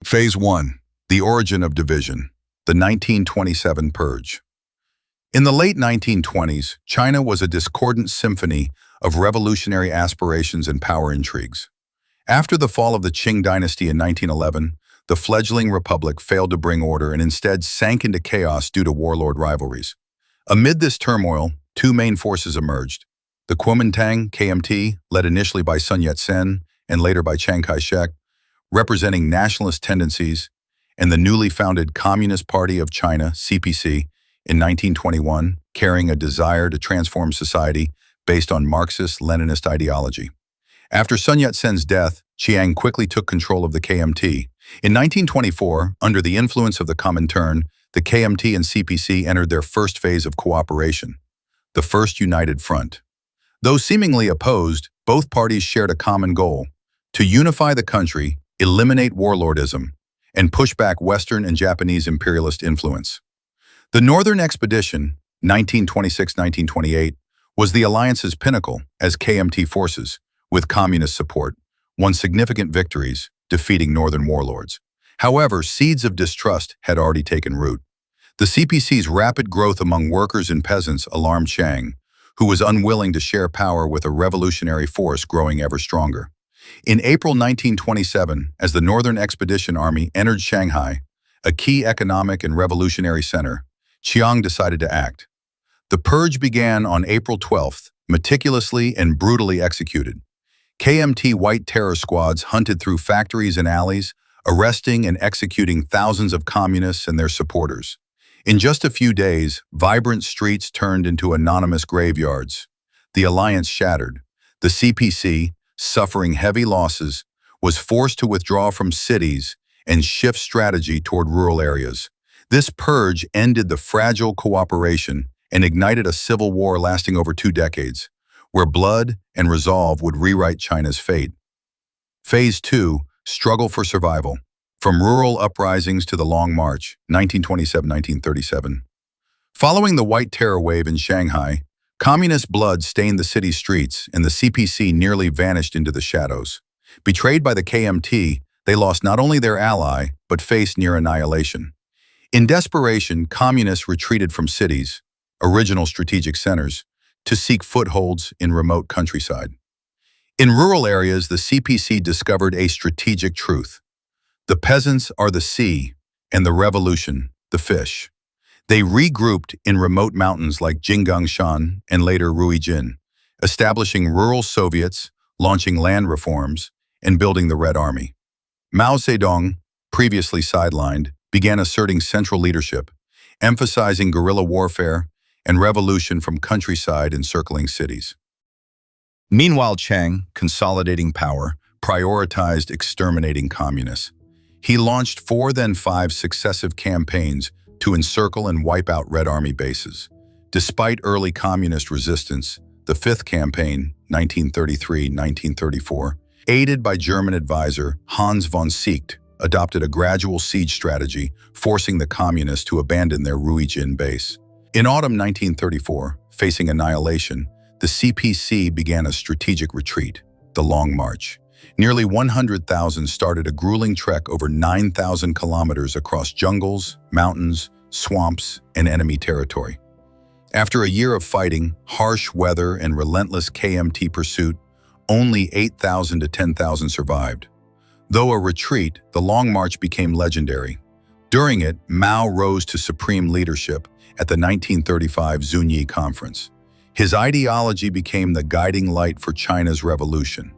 Phase 1. The Origin of Division. The 1927 Purge. In the late 1920s, China was a discordant symphony of revolutionary aspirations and power intrigues. After the fall of the Qing dynasty in 1911, the fledgling republic failed to bring order and instead sank into chaos due to warlord rivalries. Amid this turmoil, two main forces emerged. The Kuomintang, KMT, led initially by Yat-sen and later by Chiang Kai-shek, representing nationalist tendencies, and the newly founded Communist Party of China, CPC, in 1921, carrying a desire to transform society based on Marxist-Leninist ideology. After Sun Yat-sen's death, Chiang quickly took control of the KMT. In 1924, under the influence of the Kuomintang, the KMT and CPC entered their first phase of cooperation, the First United Front. Though seemingly opposed, both parties shared a common goal: to unify the country, eliminate warlordism, and push back Western and Japanese imperialist influence. The Northern Expedition, 1926-1928, was the alliance's pinnacle as KMT forces, with communist support, won significant victories, defeating northern warlords. However, seeds of distrust had already taken root. The CPC's rapid growth among workers and peasants alarmed Chiang, who was unwilling to share power with a revolutionary force growing ever stronger. In April 1927, as the Northern Expedition Army entered Shanghai, a key economic and revolutionary center, Chiang decided to act. The purge began on April 12th, meticulously and brutally executed. KMT white terror squads hunted through factories and alleys, arresting and executing thousands of communists and their supporters. In just a few days, vibrant streets turned into anonymous graveyards. The alliance shattered. The CPC, suffering heavy losses, was forced to withdraw from cities and shift strategy toward rural areas. This purge ended the fragile cooperation and ignited a civil war lasting over 2 decades, where blood and resolve would rewrite China's fate. Phase 2, Struggle for Survival. From rural uprisings to the Long March, 1927-1937. Following the White Terror wave in Shanghai, communist blood stained the city's streets and the CPC nearly vanished into the shadows. Betrayed by the KMT, they lost not only their ally, but faced near annihilation. In desperation, communists retreated from cities, original strategic centers, to seek footholds in remote countryside. In rural areas, the CPC discovered a strategic truth. The peasants are the sea, and the revolution, the fish. They regrouped in remote mountains like Jinggangshan and later Ruijin, establishing rural Soviets, launching land reforms, and building the Red Army. Mao Zedong, previously sidelined, began asserting central leadership, emphasizing guerrilla warfare and revolution from countryside encircling cities. Meanwhile, Chiang, consolidating power, prioritized exterminating communists. He launched 4 then 5 successive campaigns to encircle and wipe out Red Army bases. Despite early communist resistance, the 5th campaign, 1933-1934, aided by German advisor Hans von Seeckt, adopted a gradual siege strategy, forcing the communists to abandon their Ruijin base. In autumn 1934, facing annihilation, the CPC began a strategic retreat, the Long March. Nearly 100,000 started a grueling trek over 9,000 kilometers across jungles, mountains, swamps, and enemy territory. After a year of fighting, harsh weather, and relentless KMT pursuit, only 8,000 to 10,000 survived. Though a retreat, the Long March became legendary. During it, Mao rose to supreme leadership at the 1935 Zunyi Conference. His ideology became the guiding light for China's revolution.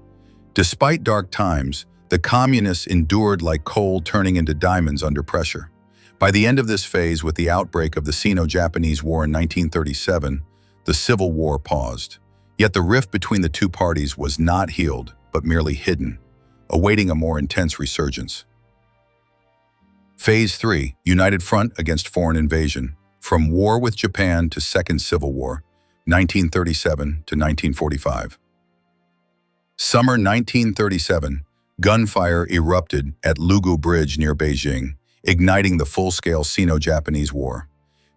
Despite dark times, the communists endured like coal turning into diamonds under pressure. By the end of this phase, with the outbreak of the Sino-Japanese War in 1937, the Civil War paused. Yet the rift between the two parties was not healed, but merely hidden, awaiting a more intense resurgence. Phase 3, United Front against Foreign Invasion. From war with Japan to Second Civil War, 1937 to 1945. Summer 1937, gunfire erupted at Lugu Bridge near Beijing, igniting the full-scale Sino-Japanese War.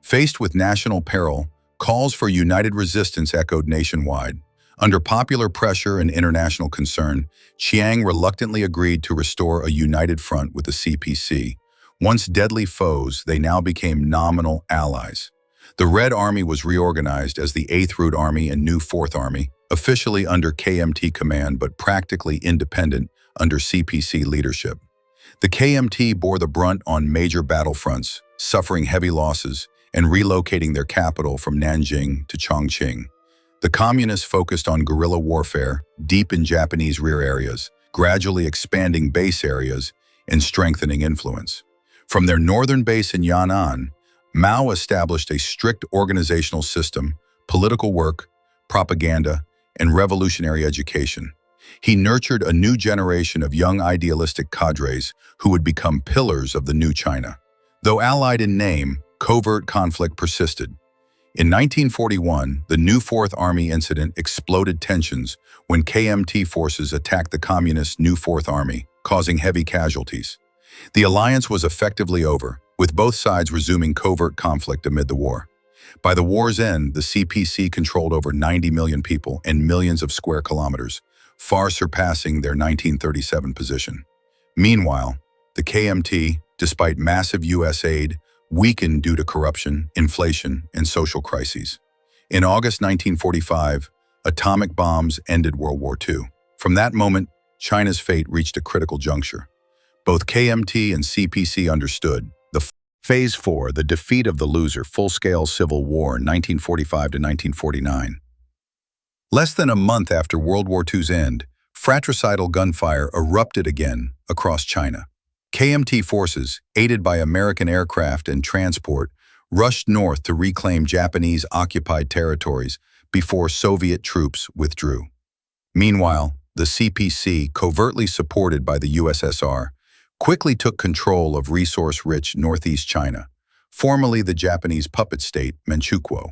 Faced with national peril, calls for united resistance echoed nationwide. Under popular pressure and international concern, Chiang reluctantly agreed to restore a united front with the CPC. Once deadly foes, they now became nominal allies. The Red Army was reorganized as the 8th Route Army and New 4th Army, officially under KMT command but practically independent under CPC leadership. The KMT bore the brunt on major battlefronts, suffering heavy losses and relocating their capital from Nanjing to Chongqing. The Communists focused on guerrilla warfare, deep in Japanese rear areas, gradually expanding base areas and strengthening influence. From their northern base in Yan'an, Mao established a strict organizational system, political work, propaganda, and revolutionary education. He nurtured a new generation of young idealistic cadres who would become pillars of the new China. Though allied in name, covert conflict persisted. In 1941, the New Fourth Army incident exploded tensions when KMT forces attacked the Communist New Fourth Army, causing heavy casualties. The alliance was effectively over, with both sides resuming covert conflict amid the war. By the war's end, the CPC controlled over 90 million people and millions of square kilometers, far surpassing their 1937 position. Meanwhile, the KMT, despite massive U.S. aid, weakened due to corruption, inflation, and social crises. In August 1945, atomic bombs ended World War II. From that moment, China's fate reached a critical juncture. Both KMT and CPC understood Phase 4, the defeat of the loser, full-scale civil war, 1945 to 1949. Less than a month after World War II's end, fratricidal gunfire erupted again across China. KMT forces, aided by American aircraft and transport, rushed north to reclaim Japanese-occupied territories before Soviet troops withdrew. Meanwhile, the CPC, covertly supported by the USSR, quickly took control of resource-rich northeast China, formerly the Japanese puppet state Manchukuo.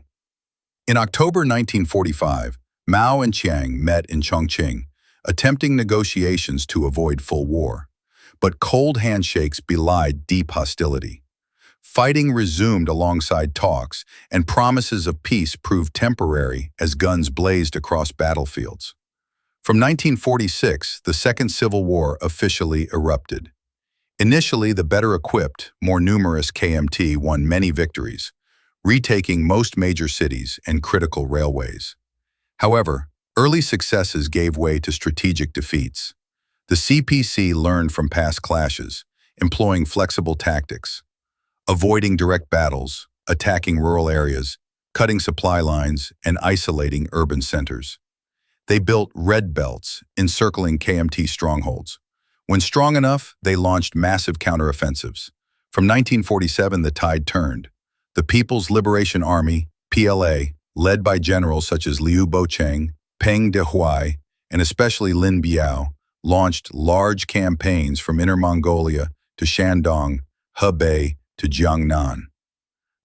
In October 1945, Mao and Chiang met in Chongqing, attempting negotiations to avoid full war. But cold handshakes belied deep hostility. Fighting resumed alongside talks, and promises of peace proved temporary as guns blazed across battlefields. From 1946, the Second Civil War officially erupted. Initially, the better-equipped, more numerous KMT won many victories, retaking most major cities and critical railways. However, early successes gave way to strategic defeats. The CPC learned from past clashes, employing flexible tactics, avoiding direct battles, attacking rural areas, cutting supply lines, and isolating urban centers. They built red belts, encircling KMT strongholds. When strong enough, they launched massive counteroffensives. From 1947, the tide turned. The People's Liberation Army, PLA, led by generals such as Liu Bocheng, Peng Dehuai, and especially Lin Biao, launched large campaigns from Inner Mongolia to Shandong, Hebei to Jiangnan.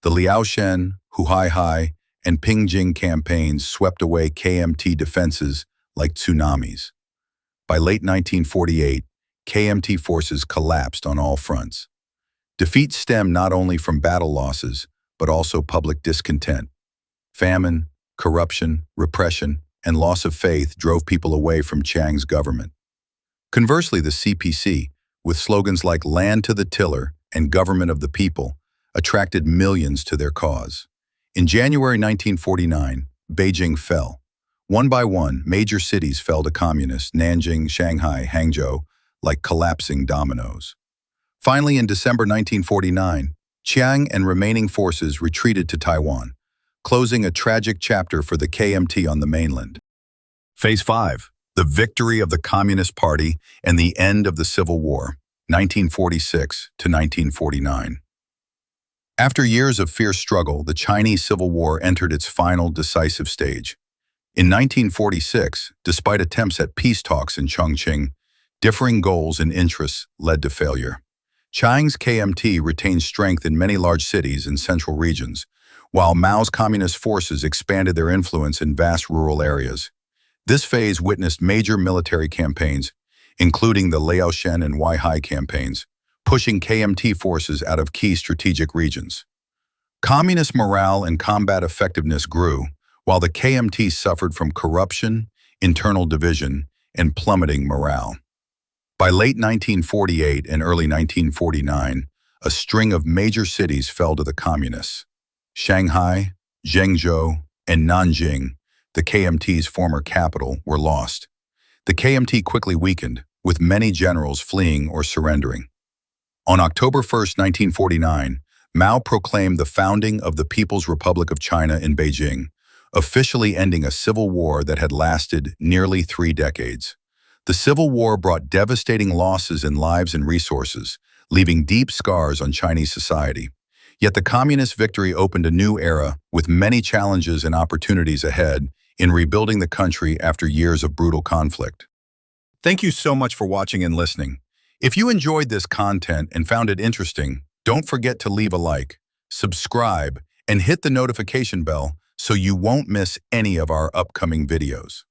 The Liaoshen, Huaihai, and Pingjing campaigns swept away KMT defenses like tsunamis. By late 1948, KMT forces collapsed on all fronts. Defeat stemmed not only from battle losses, but also public discontent. Famine, corruption, repression, and loss of faith drove people away from Chiang's government. Conversely, the CPC, with slogans like Land to the Tiller and Government of the People, attracted millions to their cause. In January 1949, Beijing fell. One by one, major cities fell to communists, Nanjing, Shanghai, Hangzhou, like collapsing dominoes. Finally, in December 1949, Chiang and remaining forces retreated to Taiwan, closing a tragic chapter for the KMT on the mainland. Phase 5. The victory of the Communist Party and the end of the Civil War, 1946 to 1949. After years of fierce struggle, the Chinese Civil War entered its final decisive stage. In 1946, despite attempts at peace talks in Chongqing, differing goals and interests led to failure. Chiang's KMT retained strength in many large cities and central regions, while Mao's communist forces expanded their influence in vast rural areas. This phase witnessed major military campaigns, including the Liaoshen and Huaihai campaigns, pushing KMT forces out of key strategic regions. Communist morale and combat effectiveness grew, while the KMT suffered from corruption, internal division, and plummeting morale. By late 1948 and early 1949, a string of major cities fell to the communists. Shanghai, Zhengzhou, and Nanjing, the KMT's former capital, were lost. The KMT quickly weakened, with many generals fleeing or surrendering. On October 1, 1949, Mao proclaimed the founding of the People's Republic of China in Beijing, officially ending a civil war that had lasted nearly 3 decades. The Civil War brought devastating losses in lives and resources, leaving deep scars on Chinese society. Yet the communist victory opened a new era with many challenges and opportunities ahead in rebuilding the country after years of brutal conflict. Thank you so much for watching and listening. If you enjoyed this content and found it interesting, don't forget to leave a like, subscribe, and hit the notification bell so you won't miss any of our upcoming videos.